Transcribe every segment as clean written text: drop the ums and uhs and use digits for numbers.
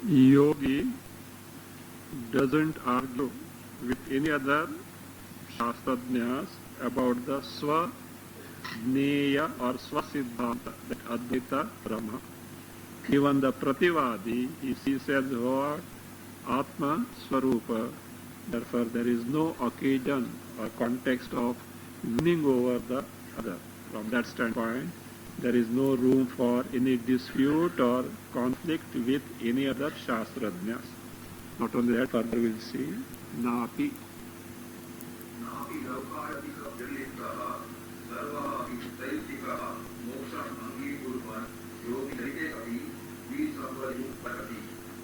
Yogi doesn't argue with any other Shastrajñas about the Swa-Jneya or Swa-Siddhanta, that Advaita Brahma. Even the Prativadi, he sees as what? Atma Swarupa. Therefore, there is no occasion or context of winning over the other. From that standpoint, there is no room for any dispute or conflict with any other Shastrajñas. Not only that, further we'll see, Napi.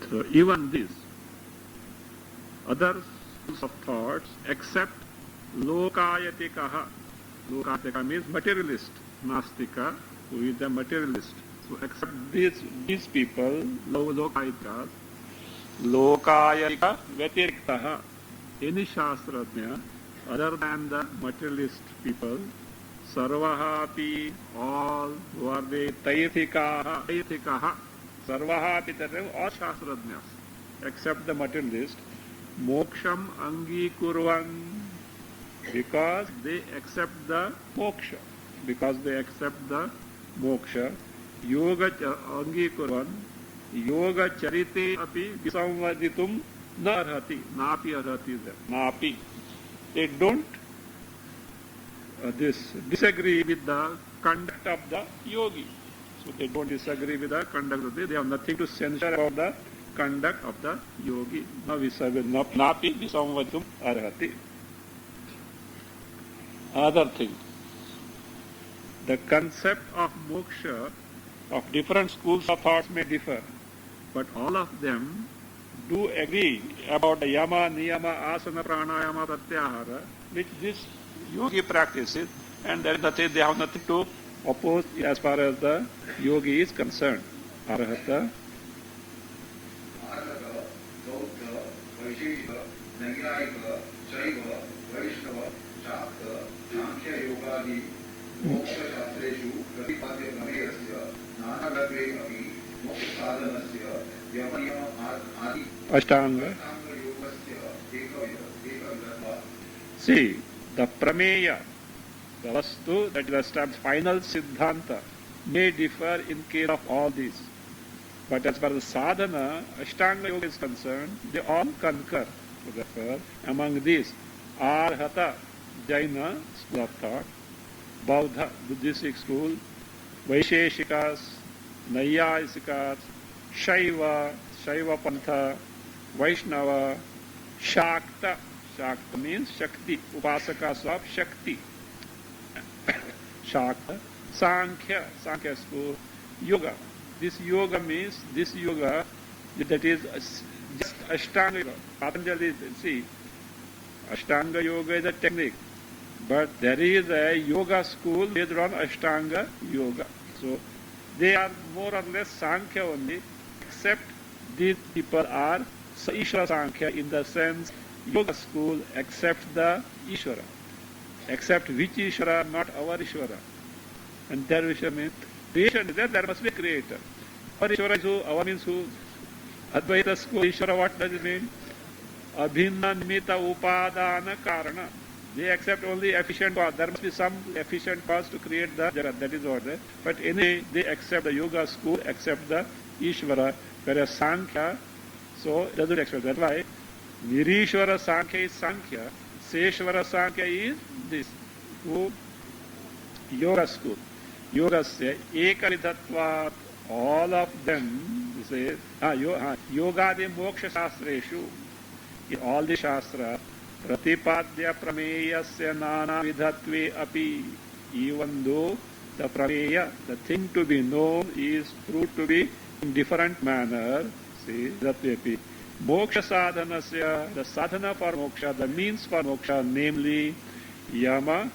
So even this, other schools of thoughts except Lokayatikaha. Lokayatika means materialist, Nastika, who is a materialist. So except these people, Lokayikas, Lokayatika Vyatiriktaha, any Shastrajña other than the materialist people, Sarvahapi, all who are the Taithikaha, Sarvahapi, that is all Shastrajñas, except the materialist, Moksham Angikurvan, because they accept the moksha. Because they accept the moksha, yoga Angikurvan, yoga charite api visamvaditum na arhati, napi arhati there, napi. They don't disagree with the conduct of the yogi. So they don't disagree with the conduct of they have nothing to censure about the conduct of the yogi. Napi visamvaditum arhati. Other thing, the concept of moksha of different schools of thoughts may differ, but all of them do agree about the yama, niyama, asana, pranayama, pratyahara, which this yogi practices, and there is nothing, they have nothing to oppose as far as the yogi is concerned. Arhata. Ashtanga. See, the prameya, the vastu, that is the final siddhanta, may differ in case of all these. But as far as sadhana, Ashtanga Yoga is concerned, they all concur. So therefore, among these, Arhata, Jaina school of thought, Bauddha, Buddhistic school, Vaisheshikas, Nayayasikas, Shaiva, Shaiva Pantha, Vaishnava, Shakta. Shakta means Shakti, Upasakas of Shakti. Shakta, Sankhya, Sankhya school, Yoga. This yoga means, this yoga, that is just Ashtanga Yoga. Patanjali, see, Ashtanga Yoga is a technique, but there is a yoga school based on Ashtanga Yoga. So they are more or less Sankhya only, except these people are Ishvara Sankhya in the sense yoga school accepts the Ishvara. Except which Ishvara, not our Ishvara. And their Ishvara means creation is there must be a creator. Our Ishvara is who? Our means who? Advaita school Ishvara, what does it mean? Abhinna nimita upadana karana. They accept only efficient cause. There must be some efficient cause to create the Jagat. That is what they. But anyway, they accept the yoga school, accept the Ishvara, whereas Sankhya, so it doesn't accept. That's why Nirishvara Sankhya is Sankhya, Seshvara Sankhya is this. वो yoga school. Yogasya ekavithatvat, all of them, he says, yogadi moksha shastreshu, in all the shastra, pratipadya prameyasya nana vidhatve api, even though the prameya, the thing to be known, is proved to be in different manner, see, vidhatve api. Moksha sadhanasya, the sadhana for moksha, the means for moksha, namely, yama,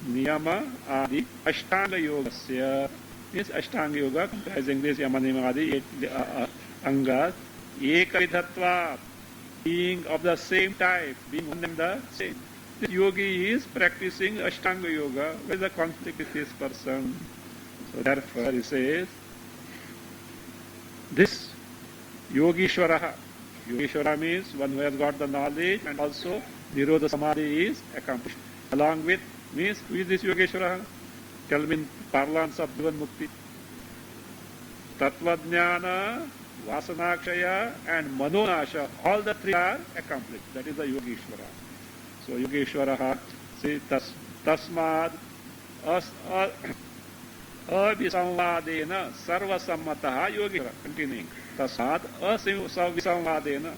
niyama, adi, ashtanga yogasya, means ashtanga yoga, comprising this yama, niyama, adi, angas, ekavidhatva, being of the same type, being one and the same. This yogi is practicing ashtanga yoga. Where is the conflict with this person? So therefore he says, this yogishwaraha, Yogeshwara means one who has got the knowledge and also Nirodha Samadhi is accomplished. Along with, means, who is this Yogeshwara? Tell me in parlance of Jivan Mukti. Tattvajnana, Vasanakshaya and Manonasha, all the three are accomplished. That is the Yogeshwara. So Yogeshwara, see, tasmad avisamvadena sarvasammataha Yogeshwara. Continuing. Tasmad avisamvadena,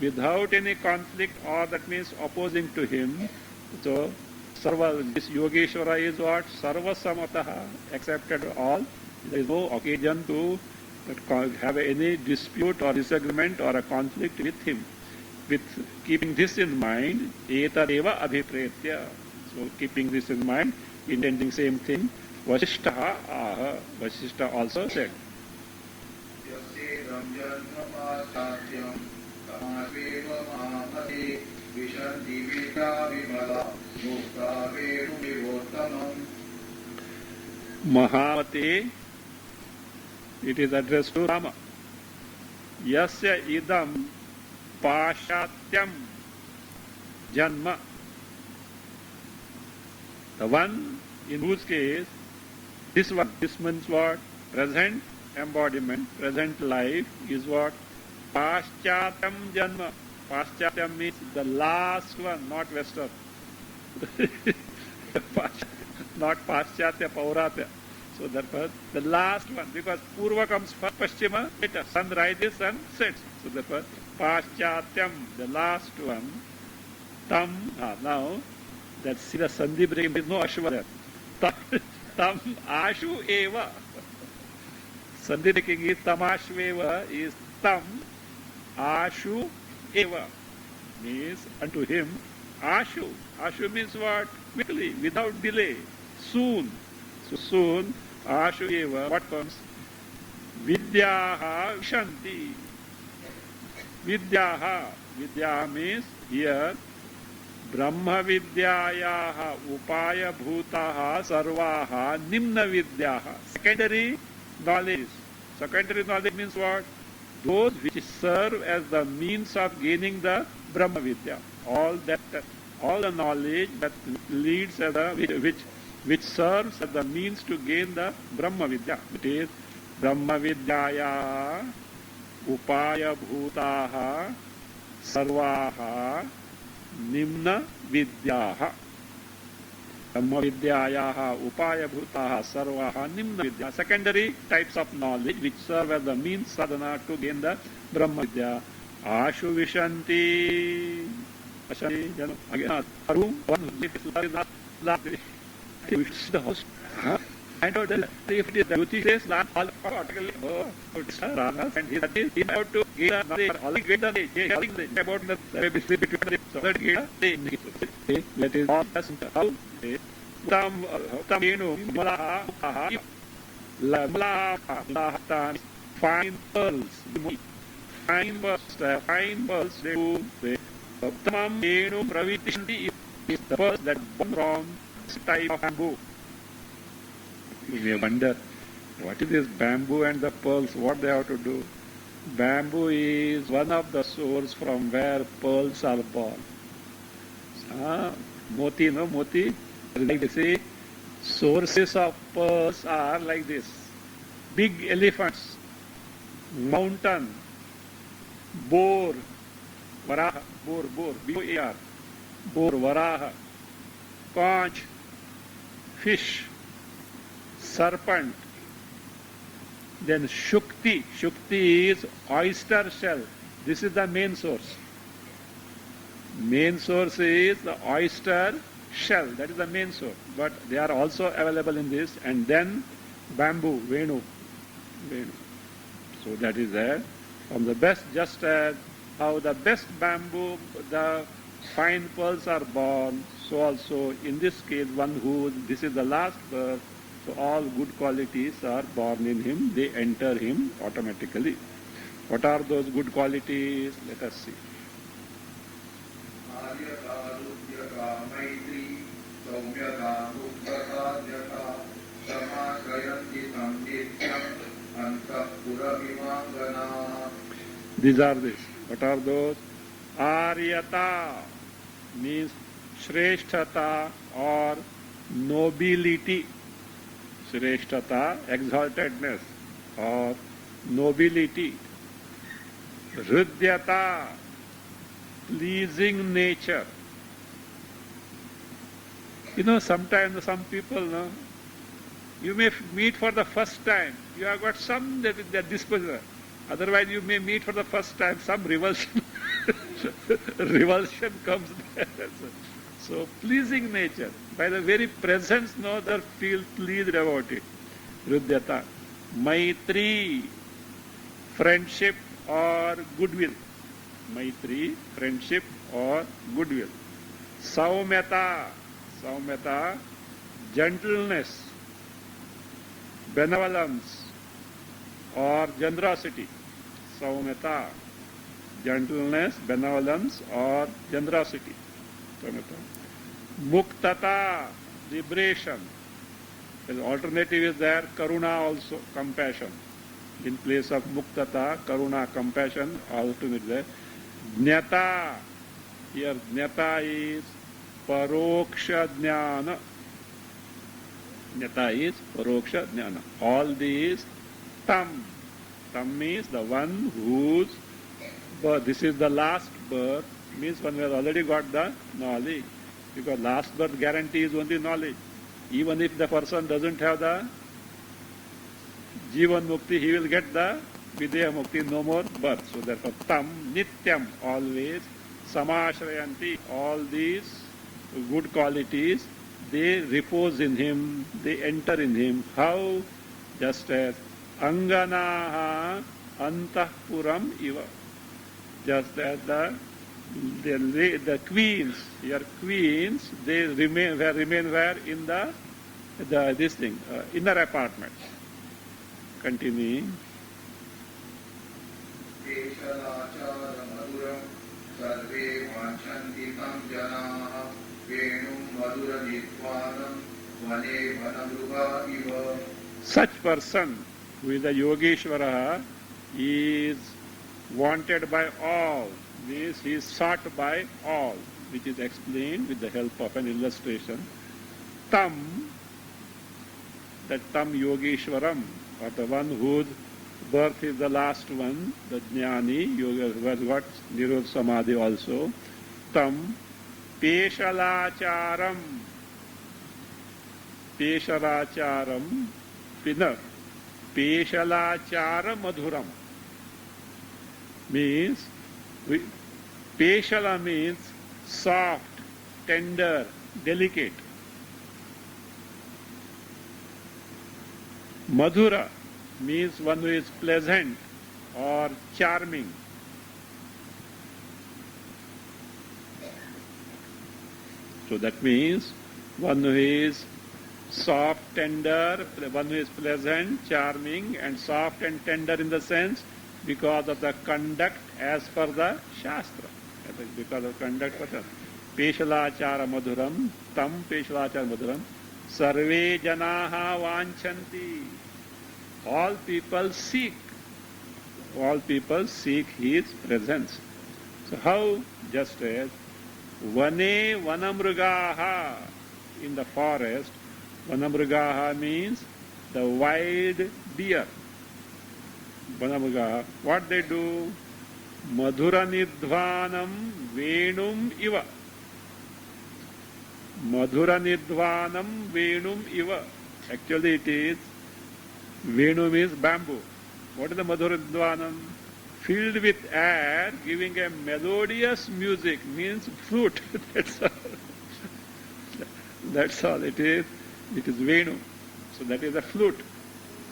without any conflict, or that means opposing to him. So this Yogeshwara is what? Sarvasamataha, accepted all. There is no occasion to have any dispute or disagreement or a conflict with him. With keeping this in mind, etadeva abhipretya. So keeping this in mind, intending same thing, Vasishtaha aha. Vasishta also said. Mahamati, it is addressed to Rama. Yasya idam pashatyam janma. The one in whose case, this means what? Present embodiment, present life is what? Paschatyam janma. Paschatyam means the last one, not Western. Not Paschatya, Pauratya. So therefore, the last one, because Purva comes first, Paschima later. Sun rises, sun sets. So therefore, Paschatyam, the last one. Tam, now, that see the Sandhi break, there is no Ashva there. Tam Ashu Eva. Sandhi breaking is Tamashveva is Tam Ashu Eva. Means unto him, Ashu. Ashu means what? Quickly, without delay, soon. So soon, Ashu Eva, what comes? Vidyaha Vishanti. Vidyaha. Vidya means here, Brahma Vidyayaha Upaya Bhutaha Sarvaha Nimna Vidyaha. Secondary knowledge. Secondary knowledge means what? Those which serve as the means of gaining the Brahma Vidya. All the knowledge that leads as which serves as the means to gain the Brahma Vidya. It is Brahma Vidyaya Upaya Bhutaha Sarvaha Nimna Vidyaha. Brahma Vidyayaha Upaya Bhutaha Sarvaha Nimna Vidya. Secondary types of knowledge which serve as the means sadhana to gain the Brahma Vidya. Ashu Vishanti. Again, room, one, the house. And if it is the Yuti says, not all particularly, and he is about to get the about the between the so that that is all how Taminu Malaha Malaha fine pearls. Fine pearls, they do Tamam Enu Pravitishanti is the pearls that born from this type of bamboo. You may wonder, what is this bamboo and the pearls, what they have to do? Bamboo is one of the sources from where pearls are born. Moti, no? Moti, like they say, sources of pearls are like this. Big elephants, mountain, boar, Varaha, boar, B-O-A-R, boar, Varaha, conch, fish, serpent. Then Shukti. Shukti is oyster shell. This is the main source. Main source is the oyster shell. That is the main source. But they are also available in this. And then bamboo, Venu. Venu. So that is there. From the best, just as how the best bamboo, the fine pearls are born, so also in this case, one who, this is the last birth, so all good qualities are born in him, they enter him automatically. What are those good qualities? Let us see. These are this. What are those? Aryata means Shreshtata or nobility. Shreshtata, exaltedness or nobility. Hridyata, pleasing nature. You know, sometimes some people, no, you may meet for the first time. You have got some that disposition. Otherwise, you may meet for the first time, some revulsion. Revulsion comes there. So, pleasing nature. By the very presence, no, they feel pleased about it. Hridyata. Maitri, friendship or goodwill. Maitri, friendship or goodwill. Saumyata. Saumyata, gentleness, benevolence or generosity. Saumyata, gentleness, benevolence or generosity. Saumyata. Muktata, liberation. The alternative is there, karuna also, compassion. In place of muktata, karuna, compassion, alternate there. Jnata, here jnata is paroksha jnana. Jnata is paroksha jnana. All these tam. Tam means the one whose birth, this is the last birth, means one has already got the knowledge. Because last birth guarantees only knowledge. Even if the person doesn't have the Jivan Mukti, he will get the Videha Mukti, no more birth. So therefore, tam, nityam, always, samashrayanti, all these good qualities, they repose in him, they enter in him. How? Just as Anganaha Antahpuram Iva. Just as the queens, your queens, they remain where in the this thing, inner apartment. Continuing. Such person who is a Yogeshwara is wanted by all, means he is sought by all, which is explained with the help of an illustration. Tam, that Tam Yogeshwaram, or the one whose birth is the last one, the Jnani, Yoga, who has got Nirodha Samadhi also. Tam Peshalacharam. Peshalacharam, Pinnar. Peshalachara Madhuram. Means, Peshala means soft, tender, delicate. Madhura means one who is pleasant or charming. So that means one who is soft, tender, one who is pleasant, charming, and soft and tender in the sense because of the conduct as per the Shastra. Because of conduct for the Peshalachara Madhuram, Tam Peshalachara Madhuram, Sarve Janaha Vanchanti. All people seek his presence. So how? Just as Vane Vanamrugaha, in the forest, Vanamrugaha means the wild deer. Vanamrugaha, what they do? Madhura Nidhvanam Venum Iva. Madhura Nidvanam Venum Iva. Actually it is, Venum is bamboo. What is the Madhura Nidvanam? Filled with air, giving a melodious music, means flute. That's all. That's all it is. It is Venu. So that is a flute.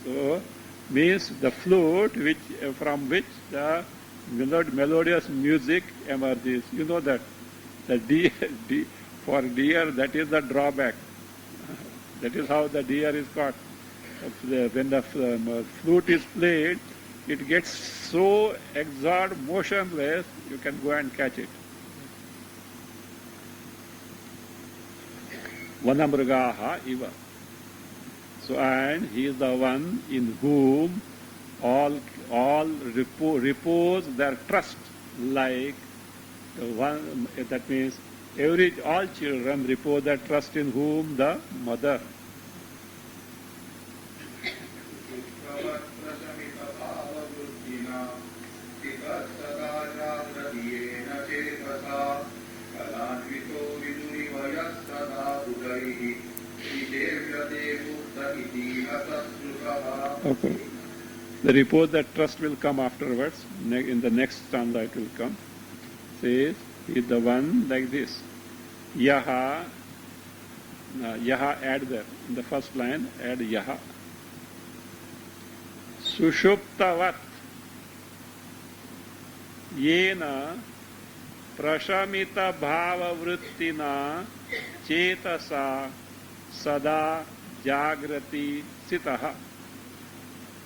So means the flute which from which the melodious music emerges. You know that the deer, for deer that is the drawback. That is how the deer is caught. When the flute is played, it gets so exert, motionless, you can go and catch it. Vanamrugaha iva. So, and he is the one in whom all repose their trust, like the one, that means all children repose their trust in whom? The mother. Okay. The repose that trust will come afterwards. In the next stanza it will come. Says, he is the one like this. Yaha, Yaha add there. In the first line, add Yaha. Sushuptavat Yena Prashamita Bhava Vrittina Chetasa Sada Jagrati Sitaha.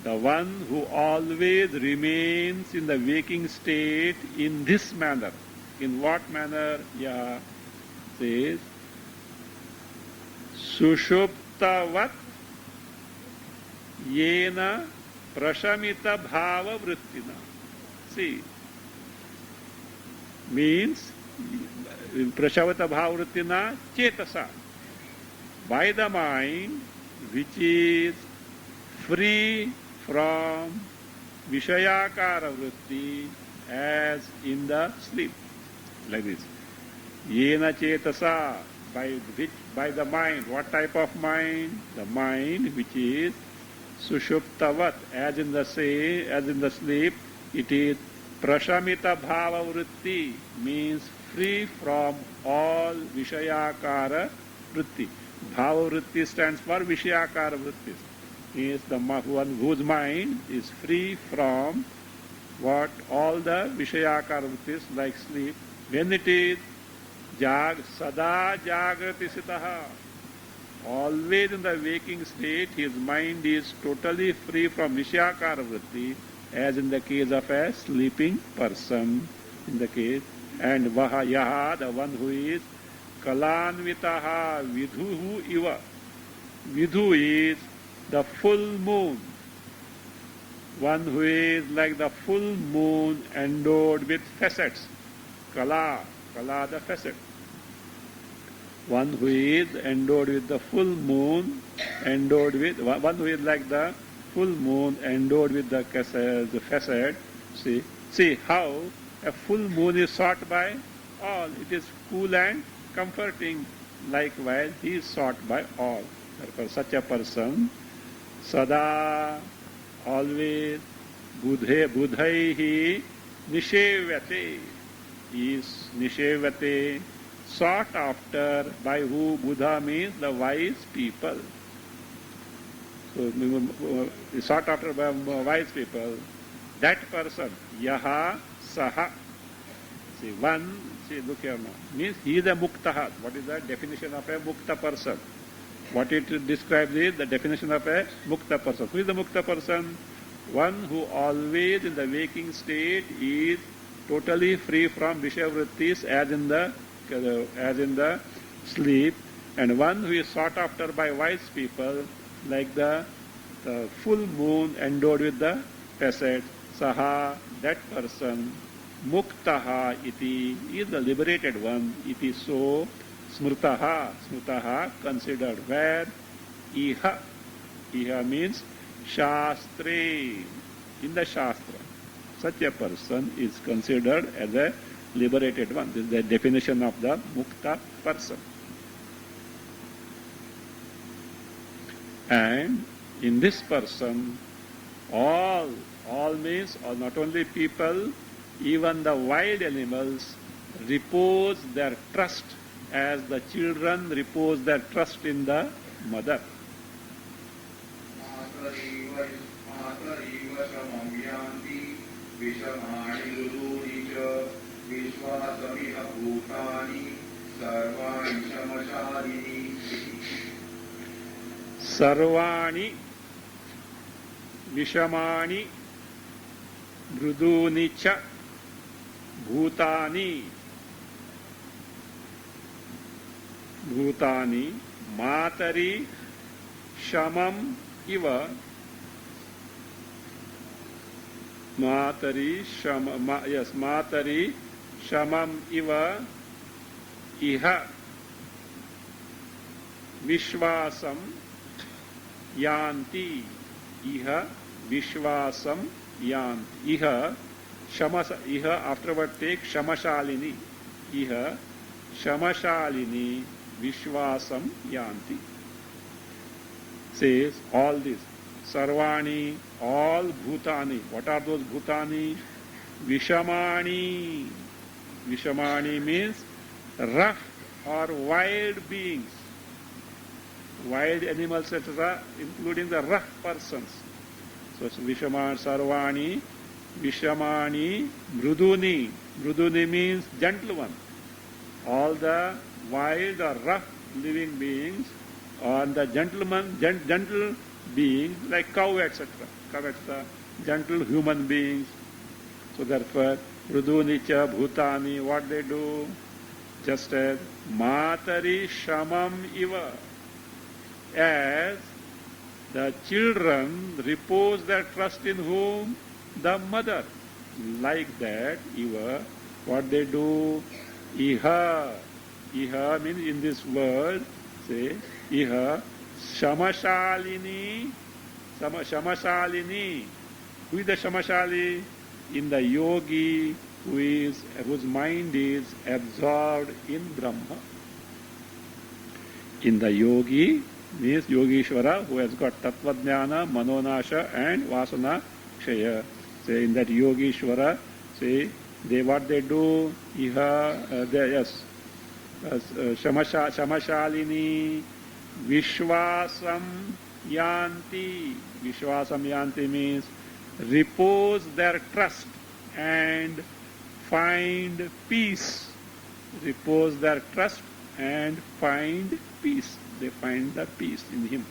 The one who always remains in the waking state in this manner. In what manner? Yaha says, Sushuptavat Yena Prashamita Bhava Vrittina. See, means Prashamita Bhava Vrittina Chetasa. By the mind which is free from Vishayakara Vritti as in the sleep. Like this. Yena Chetasa, by the mind. What type of mind? The mind which is Sushuptavat, as in the sleep, it is Prashamita Bhava Vritti, means free from all Vishayakara Vritti. Bhava Vritti stands for Vishayakara Vrittis. Is the one whose mind is free from what? All the Vishayakara Vrittis, like sleep. When it is Sada Jagrati Sitaha, always in the waking state, his mind is totally free from Vishayakara Vritti, as in the case of a sleeping person. In the case, and Vaha Yaha, the one who is Kalanvitaha Vidhuhu Iva. Vidhu is the full moon. One who is like the full moon endowed with facets. Kala the facet. One who is endowed with the full moon, one who is like the full moon endowed with the facet. See how a full moon is sought by all. It is cool and comforting. Likewise, he is sought by all. Therefore, such a person, Sada, always, Budhaihi Nishevyate, is Nishevyate, sought after by who? Buddha means the wise people. So, sought after by wise people. That person, Yaha Saha. See, one, see, look here now, means he is a Muktaha. What is the definition of a Mukta person? What it describes is the definition of a Mukta person. Who is the Mukta person? One who always in the waking state is totally free from Vishaya Vrittis as in the sleep, and one who is sought after by wise people like the full moon endowed with the facet. Saha, that person, Muktaha iti, is the liberated one. Iti so, Smrutaha, considered. Where? Iha. Iha means Shastre. In the Shastra. Such a person is considered as a liberated one. This is the definition of the Mukta person. And in this person, all means not only people, even the wild animals repose their trust as the children repose their trust in the mother. Sarvani Vishamani Mruduni cha Bhutani Matari Shamam Iva Matari Shamam Iva Iha Vishwasam Yanti Iha Vishwasam Yanti Iha afterward take Shamashalini Iha Shamashalini Vishwasam Yanti. Says all this. Sarvani, all Bhutani. What are those Bhutani? Vishamani. Vishamani means rough or wild beings. Wild animals, etc., including the rough persons. So Vishamani, Sarvani, Vishamani, Mruduni. Mruduni means gentle one. All the wild or rough living beings, or the gentle beings like cow, etc. Cow, etc. Gentle human beings. So therefore, Mruduni cha Bhutani, what they do? Just as Matari Shamam Iva. As the children repose their trust in whom? The mother. Like that, Iva, what they do? Iha. Iha means in this world, say, Iha Shamashalini. Shamashalini. Who is the Shamashali? In the yogi whose mind is absorbed in Brahma. In the yogi means Yogishvara, who has got Tattvajnana, Manonasha and Vasana Kshaya. Say in that Yogishvara, say they what they do, Shamashalini, Vishwasam Yanti. Vishwasam Yanti means repose their trust and find peace. Repose their trust and find peace. They find the peace in him.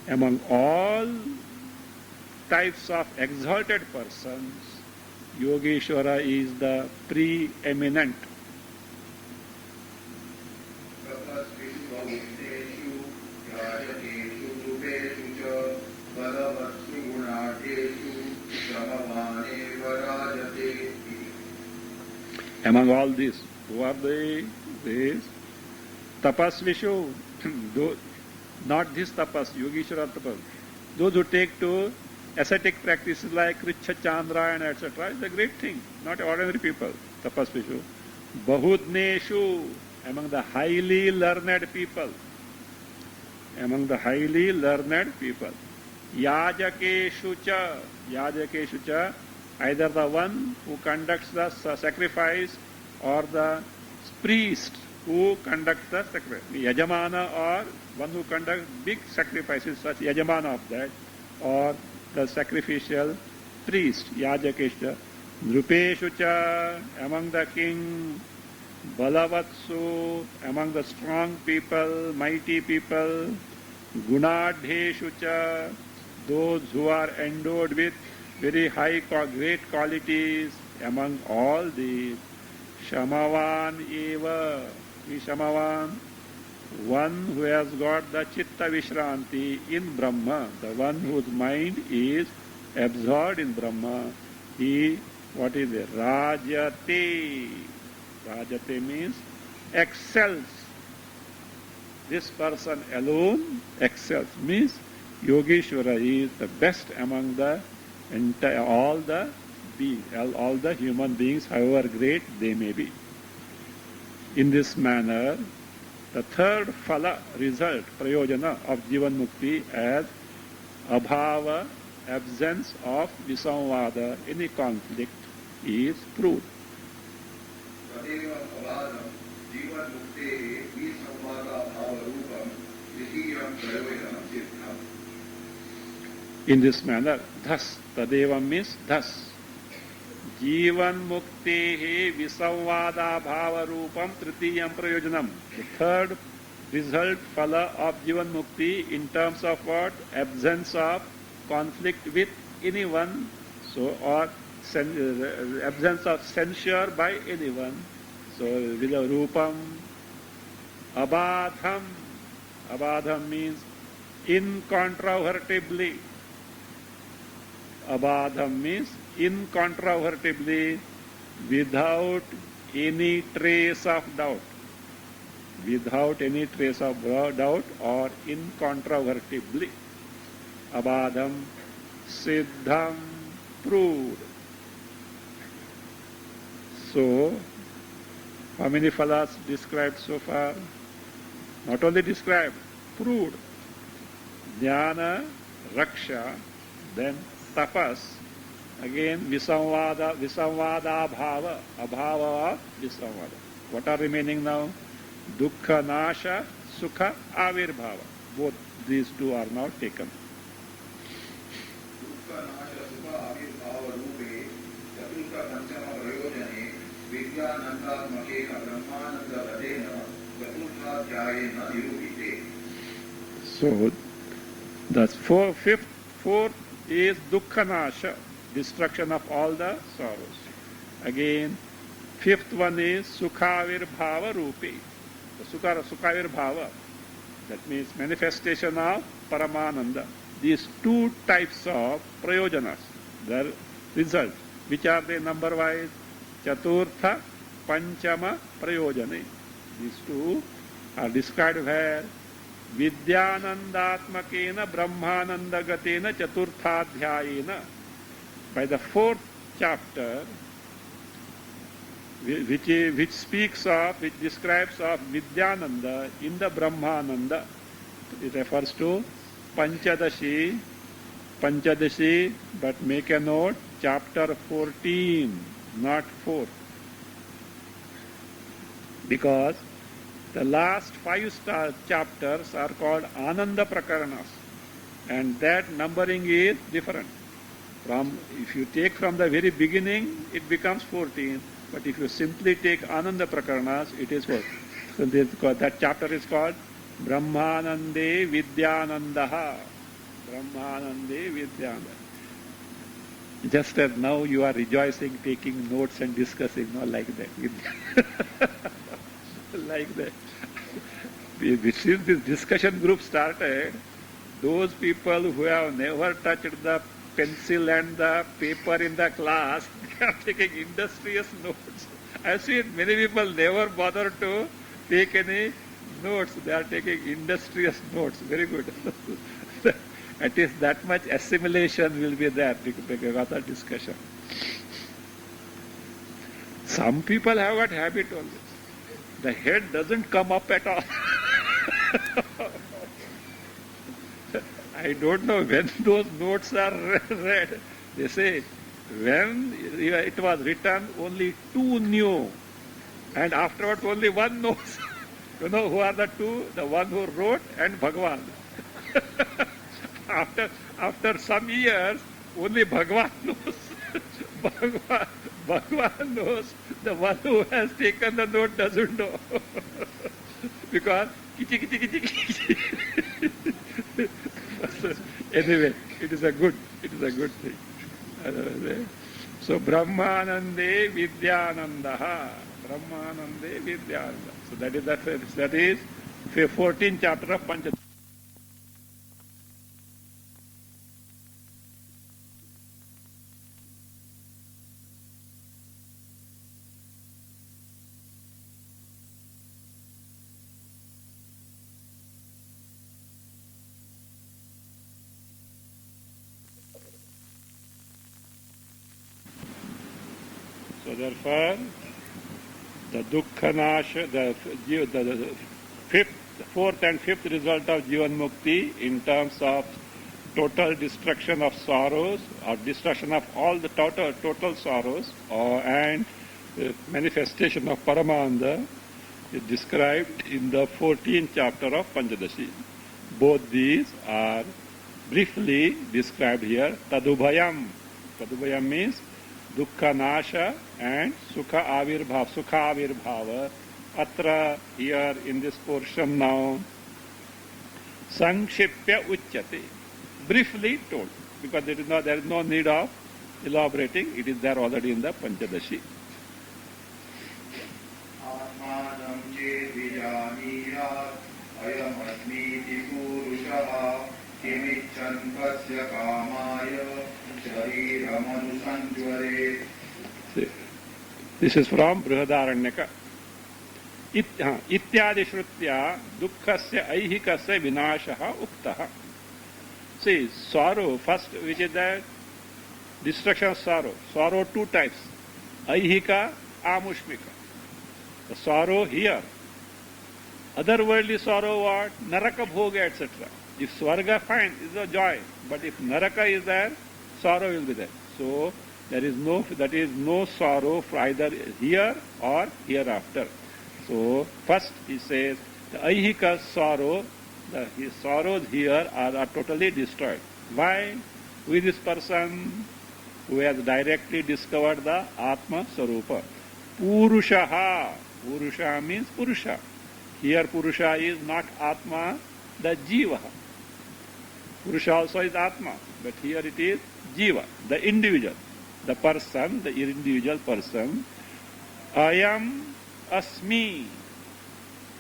Among all types of exalted persons, Yogeshwara is the preeminent. Among all these, who are they? These tapasvishu, not this tapas, Yogeshwara tapas. Those who take to ascetic practices like Richa Chandrayana, etc. is a great thing, not ordinary people. Tapasvishu. Bahudneshu, among the highly learned people. Among the highly learned people. Yajakeshu cha, either the one who conducts the sacrifice or the priest who conducts the sacrifice. Yajamana, or one who conducts big sacrifices, such Yajamana of that, or the sacrificial priest, Yajakesha. Nrupeshu cha, among the king. Balavatsu, among the strong people, mighty people. Gunadheshu cha, those who are endowed with very high, great qualities. Among all these, Shamavan eva, Shamavan, one who has got the Chitta Vishranti in Brahma, the one whose mind is absorbed in Brahma. He, what is it? Rajate. Rajate means excels. This person alone excels. Means Yogeshwara is the best among the all the human beings, however great they may be. In this manner, The third phala, result, prayojana of Jivan Mukti as abhava, absence of visamvada, any conflict, is proved. In this manner, thus, tadeva means thus. Jivan muktehe visamvada bhava rupam tritiyam prayojanam. The third result, phala of Jivan Mukti in terms of what? Absence of conflict with anyone, so or absence of censure by anyone. So with a rupam, abadham. Abadham means incontrovertibly. Abadham means incontrovertibly, without any trace of doubt. Without any trace of doubt or incontrovertibly. Abadham, siddham, proved. So, how many phalas described so far? Not only described, proved. Jnana, raksha, then tapas, again visamvada, bhava, abhava of visamvada. What are remaining now? Dukkha nasha, sukha avirbhava. Both these two are now taken. So, the fourth is dukkha nasha, destruction of all the sorrows. Again, fifth one is sukhavir bhava rupi. Sukhavir bhava, that means manifestation of paramananda. These two types of prayojanas, their result. Which are they number wise? Chaturtha, Panchama, Prayojane. These two are described where? Vidyanandatmakena Brahmanandagatena Chaturthadhyayena. By the fourth chapter, which speaks of, which describes of Vidyananda in the Brahmananda. It refers to Panchadashi, but make a note, chapter 14, not 4. Because the last 5 chapters are called Ananda Prakaranas, and that numbering is different. If you take from the very beginning, it becomes 14, but if you simply take Ananda Prakaranas, it is 4. So that chapter is called Brahmanande Vidyanandaha. Brahmanande Vidyananda. Just as now you are rejoicing, taking notes and discussing, not like that. Like that. Since this discussion group started, those people who have never touched the pencil and the paper in the class, they are taking industrious notes. I've seen many people never bother to take any notes. They are taking industrious notes. Very good. At least that much assimilation will be there because of the discussion. Some people have got habit on this. The head doesn't come up at all. I don't know when those notes are read. They say, when it was written, only 2 knew, and afterwards only 1 knows. You know who are the 2? The one who wrote and Bhagavan. After some years, only Bhagavan knows. Bhagavan knows. The one who has taken the note doesn't know. Because anyway, it is a good thing. So Brahmanande Vidyanandaha. Brahmanande Vidyananda. So that is 14th chapter of Panchadasi. So therefore, the dukkha nasha, the fifth the fourth and fifth result of Jivan Mukti in terms of total destruction of sorrows, or destruction of all the total sorrows, and manifestation of Paramananda is described in the 14th chapter of Panchadashi. Both these are briefly described here. Tadubhayam. Tadubhayam means dukkha nasha and sukha avirbhava. Atra, here in this portion now, Sankshipya Uchyate. Briefly told, because there is no need of elaborating. It is there already in the Panchadashi. Atmanam chevijaniyat ayam asmiti purushaha kimichan pasya kamaya shariram anusanjvare. This is from Brihadaranyaka. Ityadi shrutya dukkhasya aihikasya vinashaha uktaha. See, sorrow, first, which is the destruction of sorrow. Sorrow two types. Aihika, amushmika. The sorrow here. Otherworldly sorrow what? Naraka bhoga, etc. If Swarga, fine, is a joy. But if Naraka is there, sorrow will be there. So, that is no sorrow for either here or hereafter. So, first he says, the aihika sorrow, his sorrows here are totally destroyed. Why? Who is this person who has directly discovered the Atma Sarupa? Purushaha. Purusha means Purusha. Here Purusha is not Atma, the Jiva. Purusha also is Atma, but here it is Jiva, the individual, the person, the individual person. I am Asmi.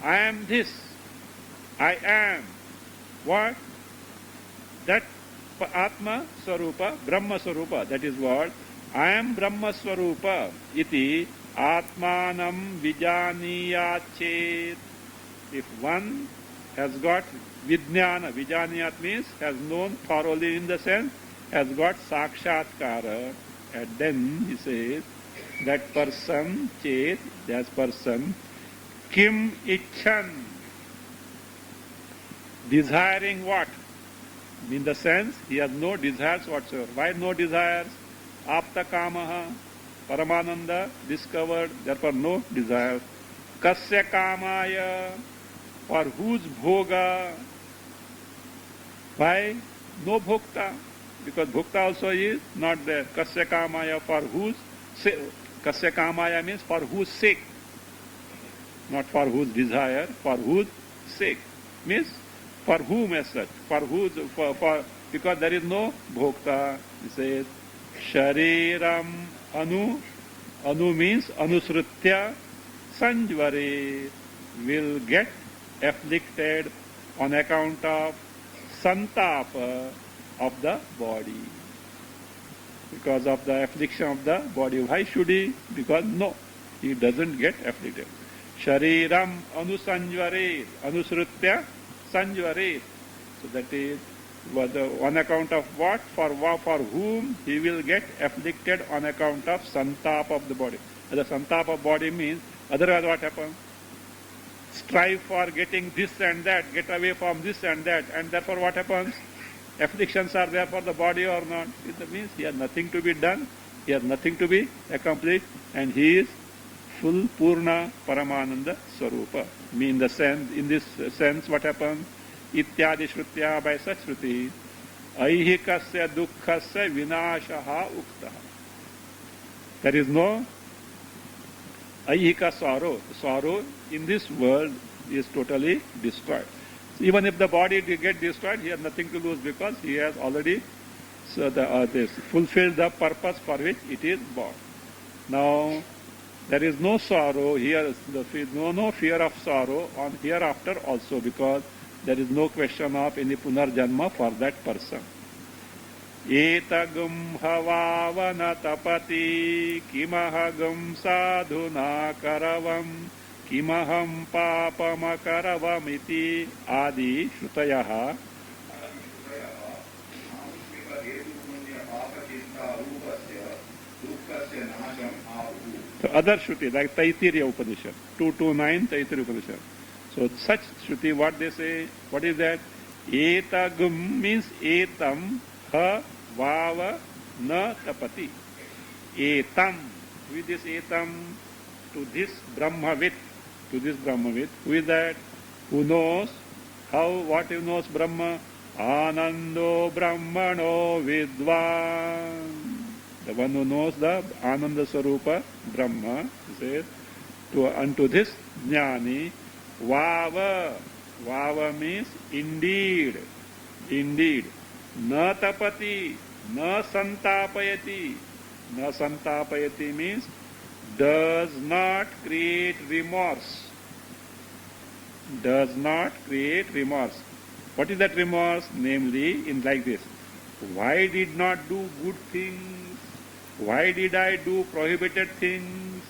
I am this. I am. What? That Atma Swarupa, Brahma Swarupa, that is what? I am Brahma Swarupa. Iti Atmanam Vijaniyat Chet. If one has got Vijnana, Vijaniyat means has known thoroughly, in the sense, has got Sakshatkara, and then he says, that person, Chet, that person, Kim Icchan, desiring what? In the sense, he has no desires whatsoever. Why no desires? Apta kamaha, Paramananda, discovered, therefore no desires. Kasya kamaya, for whose bhoga? Why? No bhokta, because bhokta also is not there. Kasya kamaya, for whose sake? Kasya kamaya means for whose sake, not for whose desire, for whose sake. Means for whom as such, for whose, because there is no bhokta. He says, Shariram anu means anusrutya sanjvare, will get afflicted on account of santapa of the body. Because of the affliction of the body. Why should he? Because no, he doesn't get afflicted. Shariram anusanjvare, anusrutya sanjvare. So that is on account of what? For whom he will get afflicted on account of santap of the body. The santap of body means, otherwise what happens? Strive for getting this and that, get away from this and that, and therefore what happens? Afflictions are there for the body or not? It means he has nothing to be done, he has nothing to be accomplished, and he is full Purna Paramananda Swarupa. In this sense, what happens? Ityadi Shrutya, by such Shruti, Aihikasya Dukkhasya Vinashaha Uktaha. There is no Aihika sorrow. Sorrow in this world is totally destroyed. Even if the body gets destroyed, he has nothing to lose because he has already fulfilled the purpose for which it is born. Now, there is no sorrow here, no fear of sorrow on hereafter also, because there is no question of any punarjanma for that person. Etagum havavana tapati kimahagum sadhuna karavam kimaham papamakaravamiti adi shrutayaha. So other Shruti, like Taittiriya Upanishad, 229 Taittiriya Upanishad. So such Shruti, what they say, what is that? Etagum means etam ha vava na tapati. Etam. Who is this etam? To this Brahmavit. To this Brahmavit. Who is that? Who knows? How? What he knows Brahma? Anando Brahmano Vidvan. The one who knows the Ananda Swarupa Brahma, he says, unto this Jnani, Vava. Vava means indeed. Indeed. Na tapati. Na santapayati. Na santapayati means does not create remorse. Does not create remorse. What is that remorse? Namely, in like this. Why did not do good things? Why did I do prohibited things?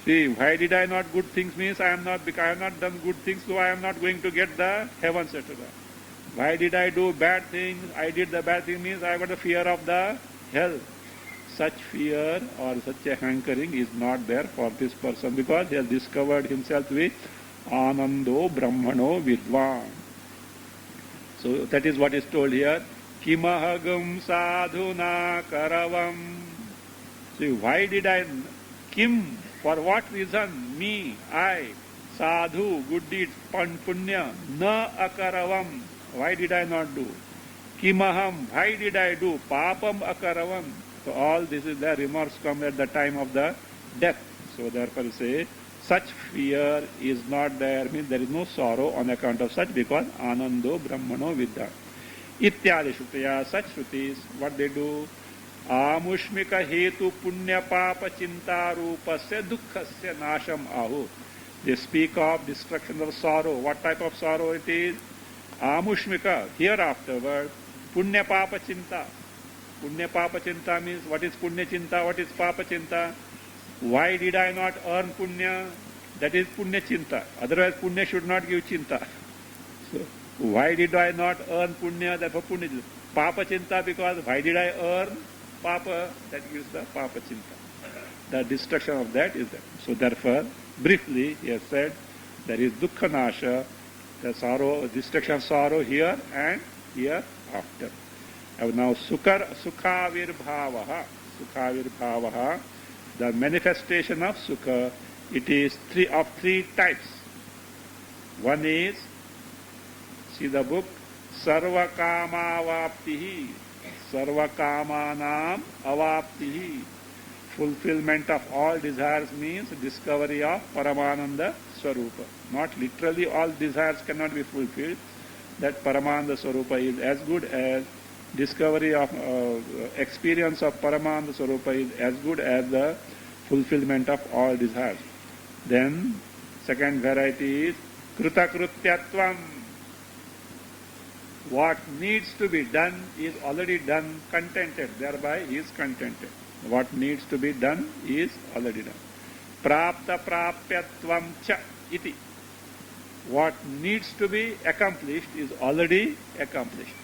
See, why did I not good things means I have not done good things, so I am not going to get the heavens, etc. Why did I do bad things? I did the bad thing means I got a fear of the hell. Such fear or such a hankering is not there for this person because he has discovered himself with Anando Brahmano Vidvan. So that is what is told here. Kimahagam sadhuna karavam. See, why did I, Kim, for what reason, me, I, sadhu, good deeds, punya, na akaravam, why did I not do? Kimaham, why did I do? Papam akaravam. So all this is the remorse come at the time of the death. So therefore say, such fear is not there, means there is no sorrow on account of such because Anando Brahmano Vidya. Ityadi Shrutaya, such Shrutis, what they do? Amushmika hetu punya papa chinta rupasya dukkhasya nasham ahu. They speak of destruction of sorrow. What type of sorrow it is? Amushmika, hereafterward, punya papa chinta. Punya papa chinta means what is punya chinta, what is papa chinta? Why did I not earn punya? That is punya chinta. Otherwise punya should not give chinta. So, why did I not earn punya? Therefore punya. Papa chinta because why did I earn papa? That gives the papa chinta. The destruction of that is that. So therefore, briefly, he has said, there is dukkha nasha, the sorrow, destruction of sorrow here and hereafter. And now sukhavir bhavaha, the manifestation of sukha, it is of three types. One is, see the book, sarva kama avaptihi, sarva kamanam avaptihi. Fulfillment of all desires means discovery of Paramananda Swarupa. Not literally all desires cannot be fulfilled. That Paramananda Swarupa is as good as discovery of experience of Paramananda Swarupa is as good as the fulfillment of all desires. Then second variety is Kritakrutyatvam. What needs to be done is already done, contented, thereby he is contented. What needs to be done is already done. Prapta prapyatvam cha iti. What needs to be accomplished is already accomplished.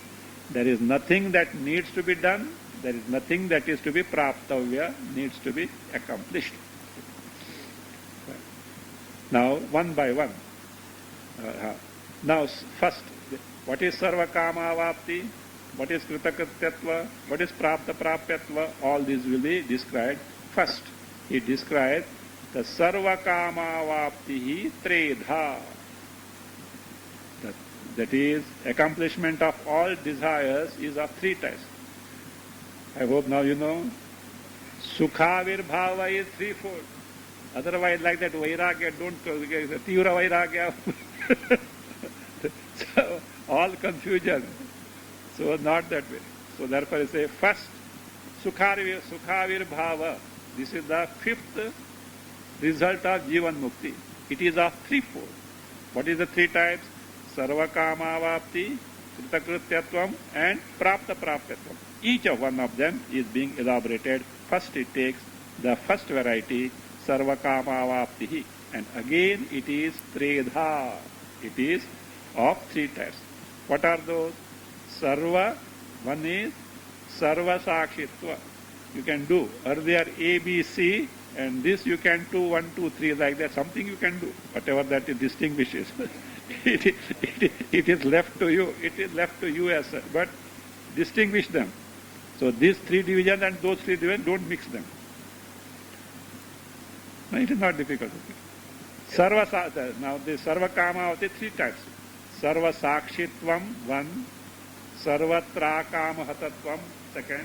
There is nothing that needs to be done. There is nothing that is to be praptavya, needs to be accomplished. Now, one by one. Now, first, what is sarva kama avapti? What is kritakrityatva? What is prapta prapyatva? All these will be described. First, he describes the sarva kama avaptihi tredha. That is, accomplishment of all desires is of three types. I hope now you know. Sukhavir bhava is threefold. Otherwise, like that vairagya, don't tivra vairagya. So, all confusion. So not that way. So therefore I say first, Sukhavir bhava. This is the fifth result of Jivan Mukti. It is of threefold. What is the three types? Sarva kama avapti, kritakrityatvam and prapta prapyatvam. Each of one of them is being elaborated. First it takes the first variety, sarva kama avaptihi. And again it is tredha. It is of three types. What are those? Sarva, one is Sarva Sakshitva. You can do. Earlier ABC, And this you can do 1, 2, 3 like that. Something you can do, whatever that it distinguishes. it is left to you. It is left to you as such. But distinguish them. So these 3 divisions and those 3 divisions, don't mix them. No, it is not difficult. Now the Sarva Kama of the 3 types. Sarva Sakshitvam, 1. Sarvatra Kama Hatatvam, 2nd.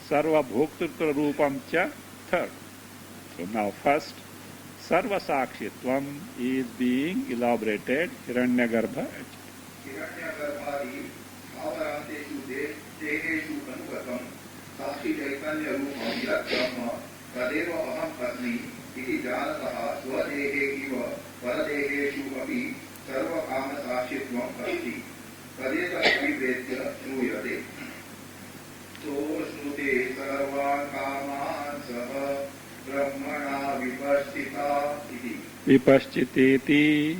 Sarva Bhoktrutva Rupam Cha, 3rd. So now first, Sarva Sakshitvam is being elaborated, Hiranyagarbha. हिरण्यगर्भादि स्थावरान्तेषु देहेषु अनुगतं साक्षी चैतन्य रूपं यत् ब्रह्म तदेव अहम् अस्मि इति जानतः स्वदेहे इव परदेहेषु अपि सर्वकामसाक्षित्वम् अस्ति तदेतदभिप्रेत्य श्रूयते सोऽश्नुते सर्वान् कामान् सः ब्रह्मणा विपश्चिता इति Vipaschita iti.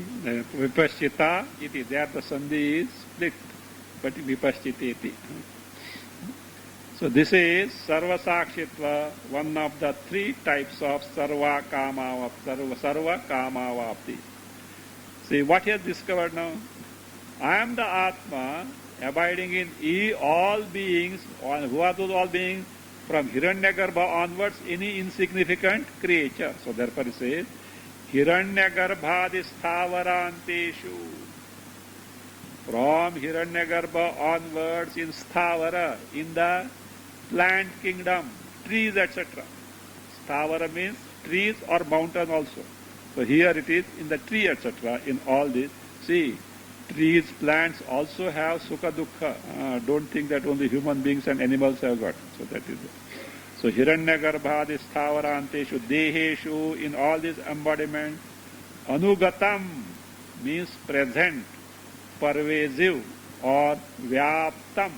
There the sandhi is split, but vipaschiteti. So this is Sarva Sakshitva, one of the 3 types of Sarva Kama Vapti. See what he has discovered now? I am the Atma abiding in all beings. Who are those all beings? From Hiranyagarbha onwards, any insignificant creature. So therefore he says, Hiranyagarbhadi sthavaranteshu. From Hiranyagarbha onwards in sthavara, in the plant kingdom, trees, etc. Sthavara means trees or mountain also. So here it is in the tree, etc. In all this. See, trees, plants also have sukha dukkha. Don't think that only human beings and animals have got. So that is it. So Hiranyagarbhadi sthavaranteshu deheshu, in all this embodiment, anugatam means present, pervasive or vyaptam.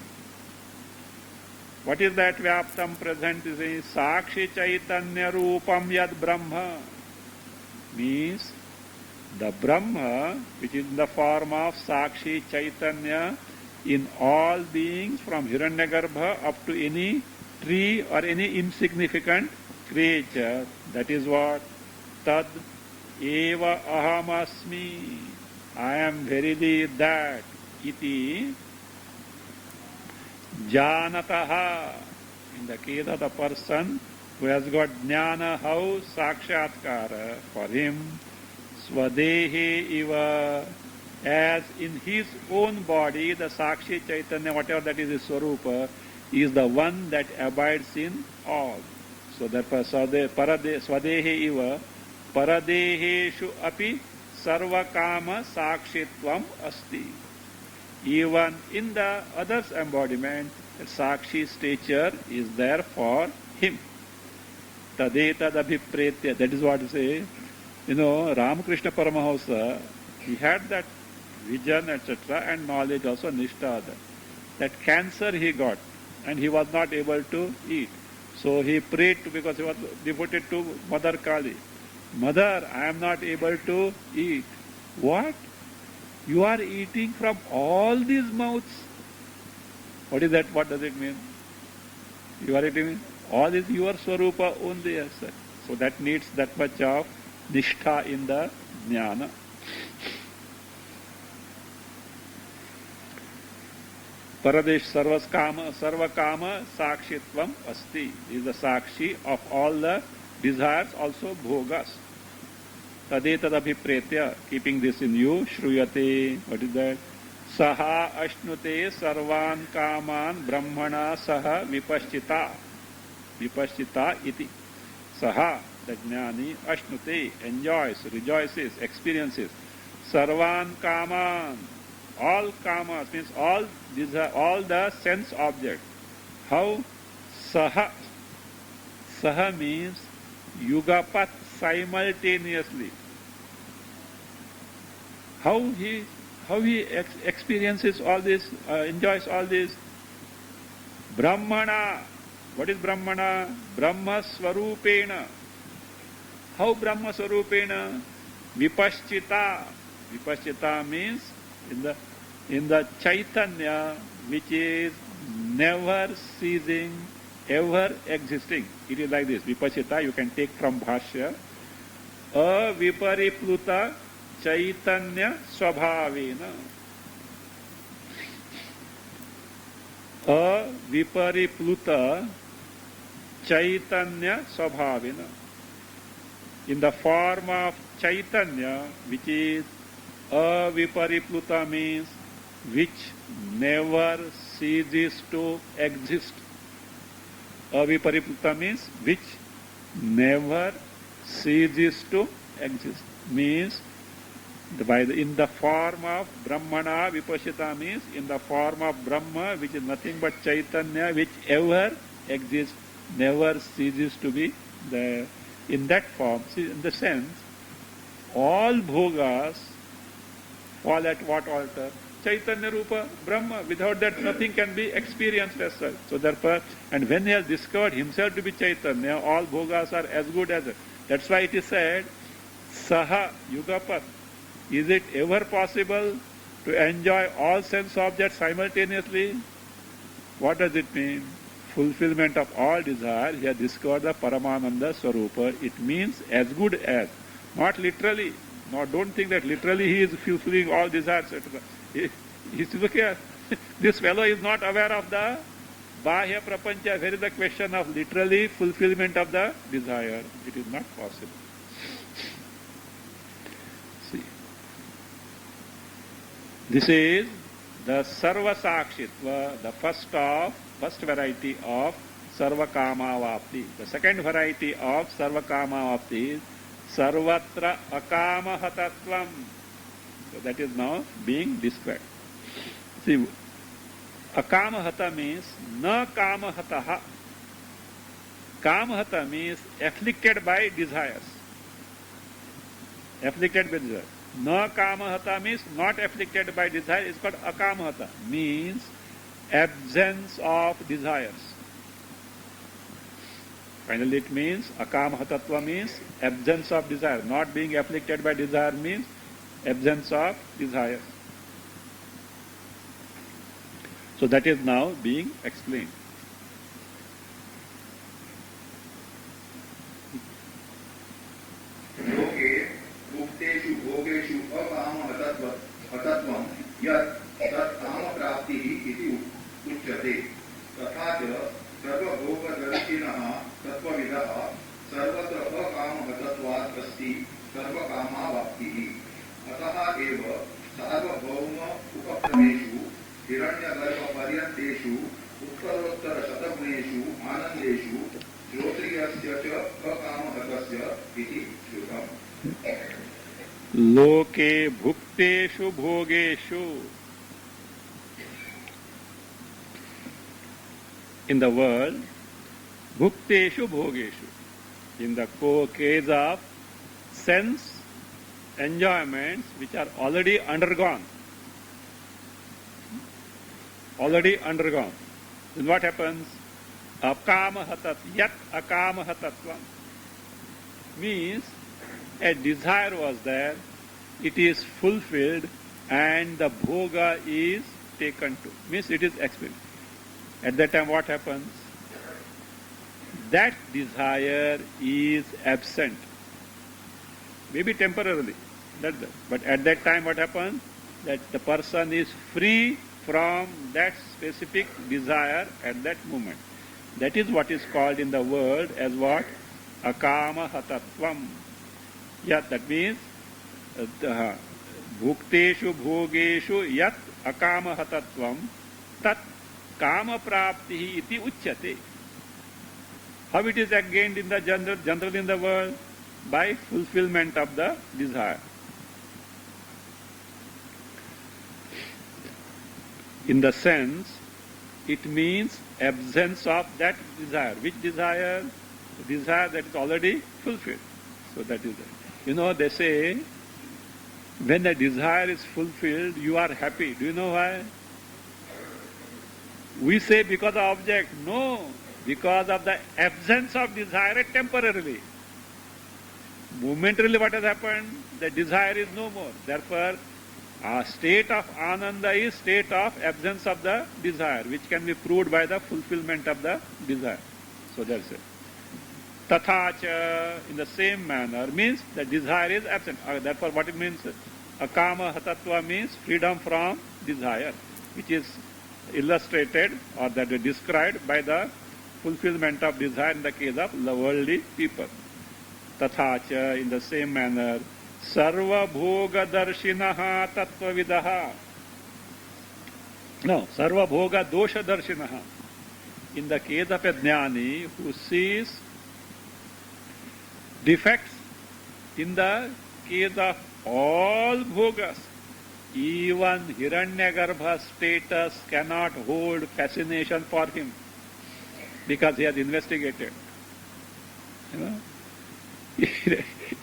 What is that vyaptam, present? Is sakshi chaitanya rupam yad brahma, means the Brahma, which is in the form of sakshi chaitanya in all beings from Hiranyagarbha up to any tree or any insignificant creature. That is what? Tad eva ahamasmi. I am verily that. Iti janataha. In the case of the person who has got jnana, how? Sakshatkara. For him, swadehe iva. As in his own body, the sakshi chaitanya, whatever that is his swarupa, is the one that abides in all. So therefore, swadehe iva paradeheshu api sarva kama sakshitvam asti. Even in the other's embodiment, the sakshi stature is there for him. Tadetad abhipretya. That is what you say. Ramakrishna Paramahamsa, he had that vision, etc., and knowledge also, nishtha. That cancer he got, and he was not able to eat. So he prayed because he was devoted to Mother Kali. Mother, I am not able to eat. What? You are eating from all these mouths. What is that? What does it mean? You are eating all is your swarupa only as such. So that needs that much of nishtha in the jnana. Paradesh sarva kama sakshitvam asti. Is the sakshi of all the desires, also bhogas. Tadetad abhipretya. Keeping this in you, shruyate. What is that? Saha ashnute sarvan kaman brahmana saha vipaschita. Vipaschita iti. Saha, the jnani, ashnute, enjoys, rejoices, experiences. Sarvan kaman. All kamas means all the sense objects. How? Saha. Saha means yugapat, simultaneously. How he experiences all this, enjoys all this? Brahmana. What is Brahmana? Brahma Swarupena. How Brahma Swarupena? Vipaschita. Vipaschita means in the Chaitanya, which is never ceasing, ever existing. It is like this. Vipashita, you can take from Bhashya. Aviparipluta chaitanya swabhavena. Aviparipluta chaitanya swabhavena. In the form of chaitanya, which is aviparipluta, means which never ceases to exist. Aviparipluta means which never ceases to exist. Means in the form of Brahmana, Vipashita means in the form of Brahma, which is nothing but Chaitanya, which ever exists, never ceases to be there. In that form, see, in the sense, all bhogas fall at what altar? Chaitanya Rupa, Brahma. Without that, nothing can be experienced as such. So therefore, and when he has discovered himself to be Chaitanya, all bhogas are as good as it. That's why it is said, Saha Yugapat. Is it ever possible to enjoy all sense objects simultaneously? What does it mean? Fulfillment of all desire. He has discovered the Paramananda Swarupa. It means as good as. Not literally. No, don't think that literally he is fulfilling all desires, etc. Look here. This fellow is not aware of the Bahya Prapancha. Where is the question of literally fulfillment of the desire? It is not possible. See. This is the Sarva Sakshitva, the first variety of Sarva Kama Vapti. The second variety of Sarva Kama Vapti is Sarvatra Akama Hatatvam. So that is now being described. See, Akama Hata means Na Kama Hataha. Kama Hata means afflicted by desires. Afflicted by desires. Na Kama Hata means not afflicted by desire. It's called Akama Hata. Means absence of desires. Finally, it means Akama Hatatva means absence of desire. Not being afflicted by desire means absence of desire. So that is now being explained. लोके मुक्तेषु भोगेषु अकामहतत्वं यत् तत् कामप्राप्तिः इति उच्यते तथा च सर्वभोगदर्शिनः तत्त्वविदः सर्वत्र अकामहतत्वात् अस्ति सर्वकामावाप्तिः अतः एव सार्वभौम उपक्रमेषु हिरण्यगर्भपर्यन्तेषु उत्तरोत्तरशतगुणेषु आनन्देषु श्रोत्रियस्य च अकामहतस्य इति श्रुतम् लोके भुक्तेषु भोगेषु. In the world, bhukteshu bhogeshu. In the case of sense enjoyments which are already undergone. Then what happens? Akama hatat, yat akama hatatvam. Means a desire was there, it is fulfilled, and the bhoga is taken to. Means it is experienced. At that time what happens? That desire is absent. Maybe temporarily. But at that time what happens? That the person is free from that specific desire at that moment. That is what is called in the world as what? Akama hatatvam. Yat, that means bhukteshu bhogeshu yat akama hatatvam tat kama praptihi iti uchyate. How it is gained in the general in the world? By fulfillment of the desire. In the sense, it means absence of that desire. Which desire? The desire that is already fulfilled. So that is it. You know, they say, when the desire is fulfilled, you are happy. Do you know why? We say because of object. No, because of the absence of desire temporarily. Momentarily what has happened? The desire is no more. Therefore, a state of ananda is state of absence of the desire, which can be proved by the fulfillment of the desire. So that's it. Tathacha, in the same manner, means the desire is absent. Therefore, what it means? Akama hatatva means freedom from desire, which is illustrated or that is described by the fulfillment of desire in the case of the worldly people. Tathacha, in the same manner, sarva bhoga darshinaha tattvavidaha. No, sarva bhoga dosha darshinaha. In the case of a jnani who sees defects in the case of all bhogas, even Hiranyagarbha's status cannot hold fascination for him because he has investigated. You know?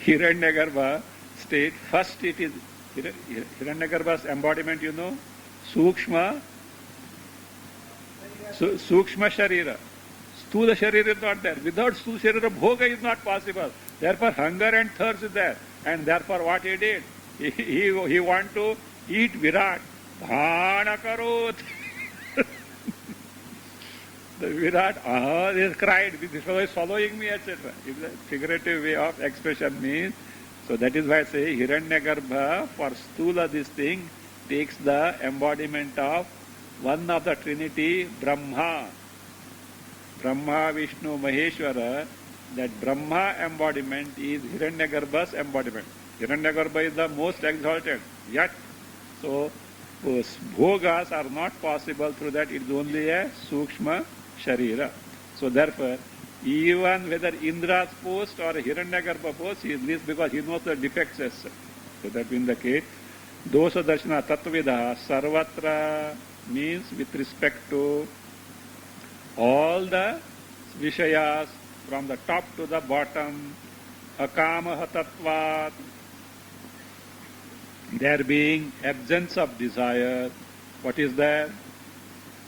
Hiranyagarbha state, first it is Hiranyagarbha's embodiment, you know, Sukshma Sharira. Stula Sharira is not there. Without Stula Sharira, bhoga is not possible. Therefore, hunger and thirst is there. And therefore, what he did? He want to eat Virat. Dhana karot. The Virat, he cried, this fellow is following me, etc. It's a figurative way of expression means. So that is why I say Hiranyagarbha, for Stula this thing, takes the embodiment of one of the Trinity, Brahma. Brahma, Vishnu, Maheshwara, that Brahma embodiment is Hiranyagarbha's embodiment. Hiranyagarbha is the most exalted. Yet, so bhogas are not possible through that. It is only a Sukshma Sharira. So therefore, even whether Indra's post or Hiranyagarbha post, he is least because he knows the defects as such. So that in the case, Dosha Darshana Tattvavidaha Sarvatra means with respect to all the Vishayas from the top to the bottom, Akama Hatatvat, there being absence of desire. What is there?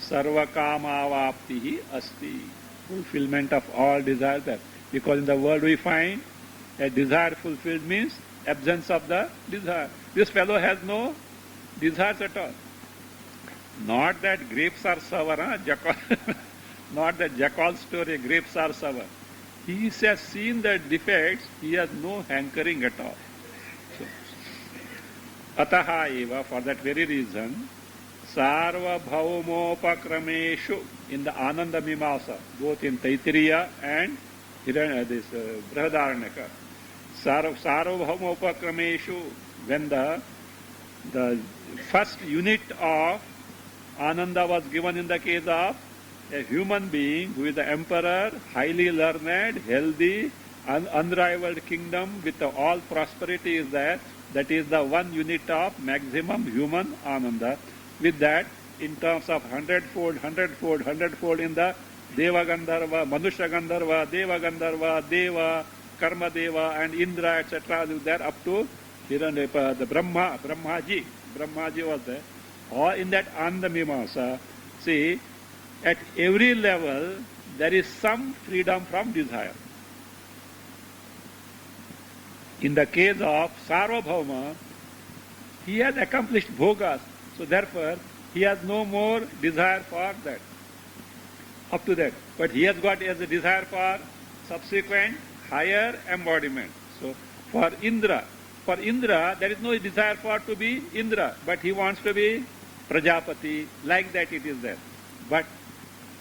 Sarva Kama Avaptihi Asti, fulfillment of all desires there. Because in the world we find a desire fulfilled means absence of the desire. This fellow has no desires at all. Not that grapes are sour, not that Jackal story, grapes are sour. He has seen the defects, he has no hankering at all. So, Ataha eva, for that very reason, Sarva Bhaumopakrameshu, in the Ananda Mimamsa, both in Taittiriya and this Brihadaranyaka, Sarva Bhaumopakrameshu, when the first unit of Ananda was given in the case of a human being who is the emperor, highly learned, healthy, unrivaled kingdom with all prosperity is there. That is the one unit of maximum human Ananda. With that, in terms of hundredfold in the Deva Gandharva, Manusha Gandharva, Deva Gandharva, Deva, Karma Deva and Indra, etc. there up to the Brahmaji was there. Or in that Ananda Mimamsa, see, at every level there is some freedom from desire. In the case of Sarvabhauma, he has accomplished bhogas, so therefore he has no more desire for that, up to that. But he has got as a desire for subsequent higher embodiment. So for Indra there is no desire for to be Indra, but he wants to be Prajapati, like that it is there. But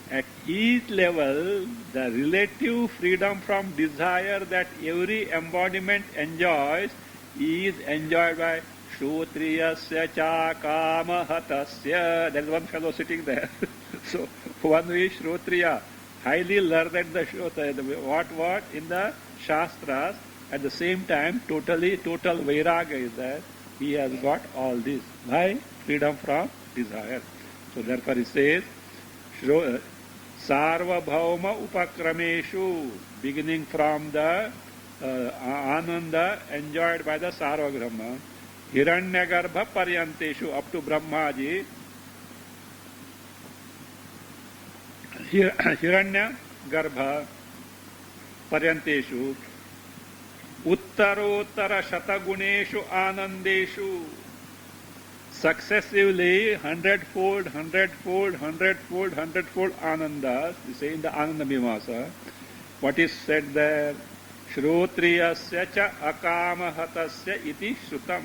at each level, the relative freedom from desire that every embodiment enjoys is enjoyed by Shrotriyasya cha kamahatasya. There is one fellow sitting there. So, one who is Shrotriya, highly learned the what in the Shastras, at the same time, total Vairaga is there. He has got all this. Why? Freedom from desire. So, therefore, he says, Sarvabhauma Upakrameshu, beginning from the Ananda enjoyed by the Sarvagrahma, Hiranyagarbha Paryanteshu, up to Brahmaji, Hiranyagarbha Paryanteshu, Uttarottara Shataguneshu Anandeshu, successively hundredfold, hundredfold, hundredfold, hundredfold anandas. You say in the Ananda Mimamsa, what is said there? Shrotriyasya cha akamahatasya iti shrutam.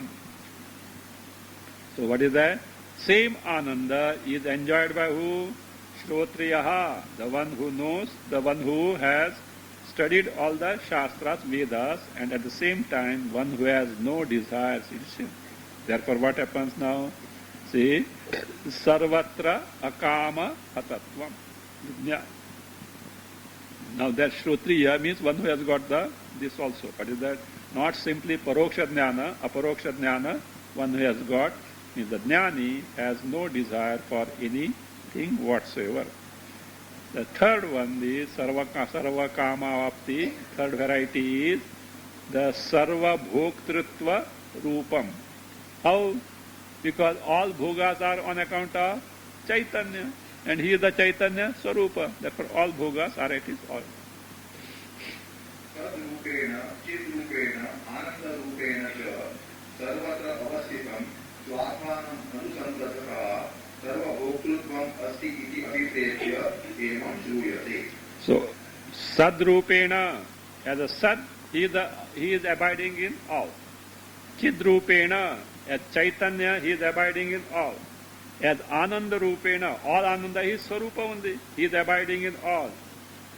So what is that? Same ananda is enjoyed by who? Shrotriyaha, the one who knows, the one who has studied all the Shastras, Vedas, and at the same time, one who has no desires. Therefore, what happens now? See, sarvatra akama hatatvam. Now that Shrotriya means one who has got this also. What is that? Not simply paroksha jnana, aparoksha jnana, one who has got, means the jnani has no desire for anything whatsoever. The third one is sarva kama vapti. Third variety is the sarva bhoktritva rupam. How? Because all bhogas are on account of Chaitanya. And he is the Chaitanya Swarupa. Therefore all bhogas are at his all. Sadrupena, Chidrupena, Ananda-rupena cha, sarvatra avasthitam, swatmanam anusandataha, sarva bhoktritvam asti iti abhipretya, evam shruyate. So, Sadrupena, as a Sad, he is abiding in all. Chidrupena, as Chaitanya, he is abiding in all. As Ananda Rupena, all Ananda is Swarupa only. He is abiding in all.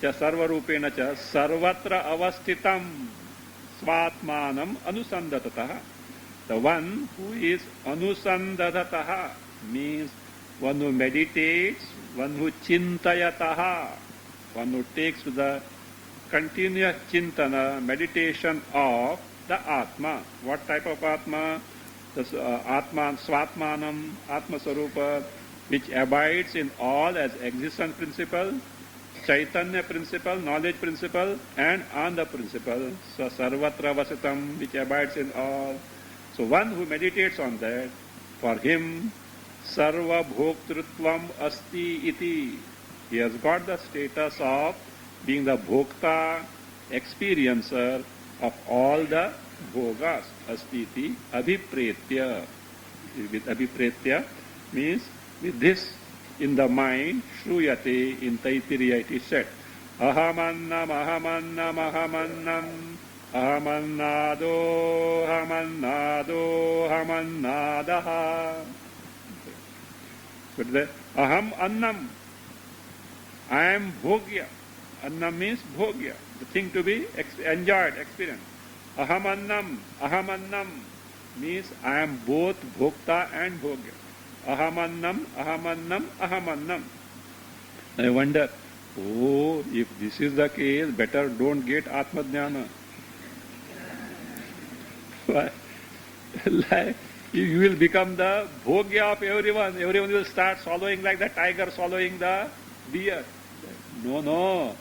Cha Sarva Rupena cha Sarvatra Avastitam Svatmanam Anusandataha. The one who is Anusandataha means one who meditates, one who Chintayataha, one who takes the continuous Chintana, meditation of the Atma. What type of Atma? The Atman, Svatmanam, Atma Sarupa, which abides in all as existence principle, Chaitanya principle, knowledge principle, and Anda principle. So Sarvatra Vasitam, which abides in all. So one who meditates on that, for him, Sarva Bhoktritvam Asti Iti. He has got the status of being the Bhokta, experiencer of all the bhogas. Astiti abhipretya. With abhipretya means with this in the mind, shruyate, in Taittiriya it is said, ahamannam, ahamannam, ahamannam, ahamannado, ahamannado, ahamannadaha. But the aham annam, I am bhogya. Annam means bhogya, the thing to be enjoyed, experienced. Ahamannam, ahamannam means I am both bhokta and bhogya. Ahamannam, ahamannam, ahamannam. I wonder, if this is the case, better don't get Atma Jnana. Like, you will become the bhogya of everyone. Everyone will start swallowing like the tiger swallowing the deer. No.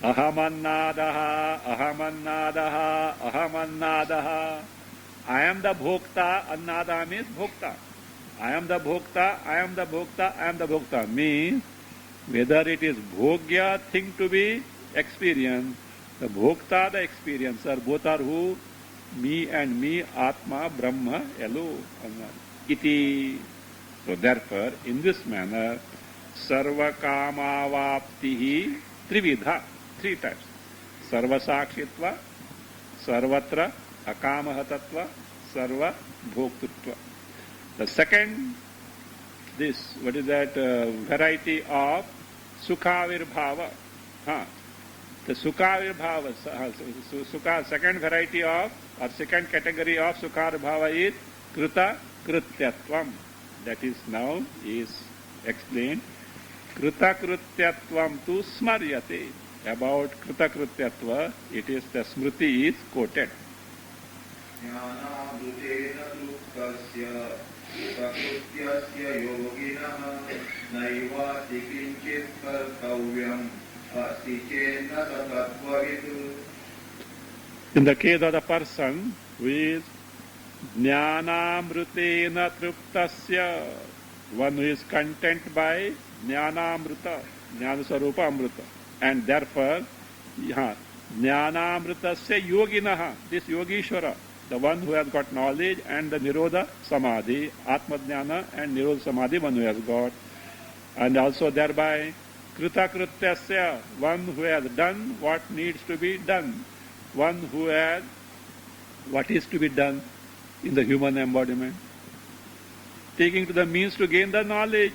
Ahamannadaha, ahamannadaha, ahamannadaha. I am the bhokta, annada means bhokta. I am the bhokta, I am the bhokta, I am the bhokta. Means whether it is bhogya, thing to be experienced, the bhokta, the experiencer, both are who? Me and me, Atma, Brahma, Elo, Iti. So therefore, in this manner, Sarva Kama Vaptihi Trividha, three types. Sarva Sakshitva, Sarvatra, Akamahatatva, Sarva Bhoktutva. The second, what is that variety of Sukhavirbhava. The Sukhavirbhava, second variety of, or second category of Sukhavirbhava is Krita Krityatvam. That is now is explained. Krita Krityatvam tu smaryate. About Krita Krityatva, it is the Smriti is quoted. In the case of the person who is Jnanamrutena Truptasya, one who is content by Jnanamruta, Jnanasarupa Amruta, and therefore Jnanamrutasya Yoginaha, this Yogishvara, the one who has got knowledge, and the Nirodha Samadhi, Atma Jnana and Nirodha Samadhi, one who has got. And also thereby, Krita Krityasya, one who has done what needs to be done, one who has what is to be done in the human embodiment. Taking to the means to gain the knowledge,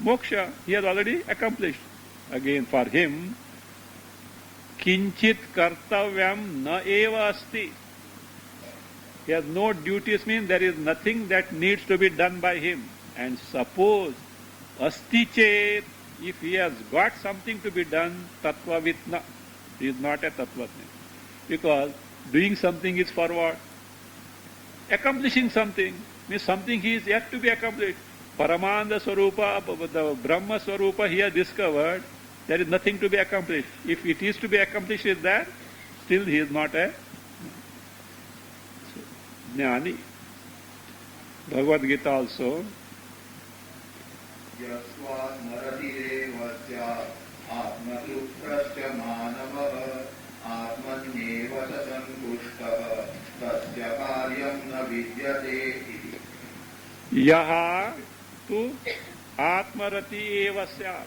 moksha, he has already accomplished. Again, for him, kinchit kartavyam na eva asti. He has no duties, means there is nothing that needs to be done by him. And suppose, asti chet, if he has got something to be done, tattvavitna, he is not a tattvajna. Because doing something is for what? Accomplishing something, means something he is yet to be accomplished. Paramanda Swarupa, the Brahma Swarupa he has discovered, there is nothing to be accomplished. If it is to be accomplished is that, still he is not a Jnani. Bhagavad Gita also. Yasvat maratirevasya atmatruprasya manavah atmanyeva sasantushtaha tasya karyam na vidyate iti. Yaha tu atmarati evasya.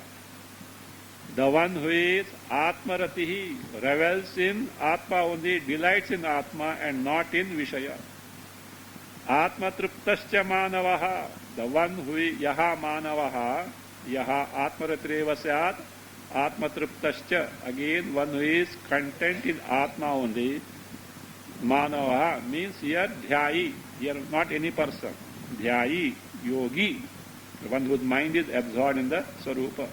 The one who is atmaratihi, revels in Atma only, delights in Atma and not in Vishaya. Atma truptascha manavaha, the one who is yaha manavaha, yaha atmaratireva syat, atma truptascha, again one who is content in Atma only. Manavaha means here dhyayi, here not any person. Dhyayi, yogi, the one whose mind is absorbed in the Swarupa.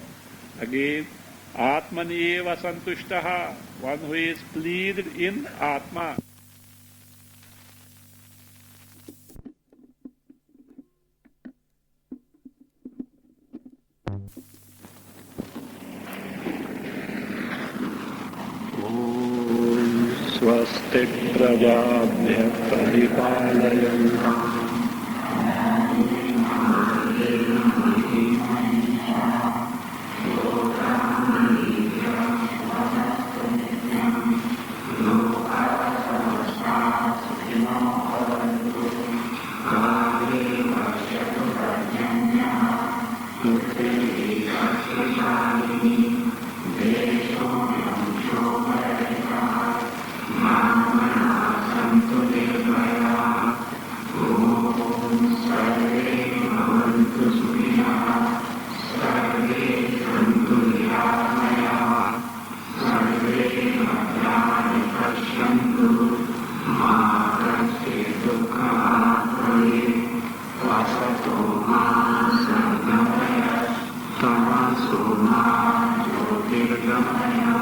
Again, Atmani eva santushtaha, one who is pleased in Atma. Swastik prajabhya paripalayanta. Tamasoma Jyotirgamaya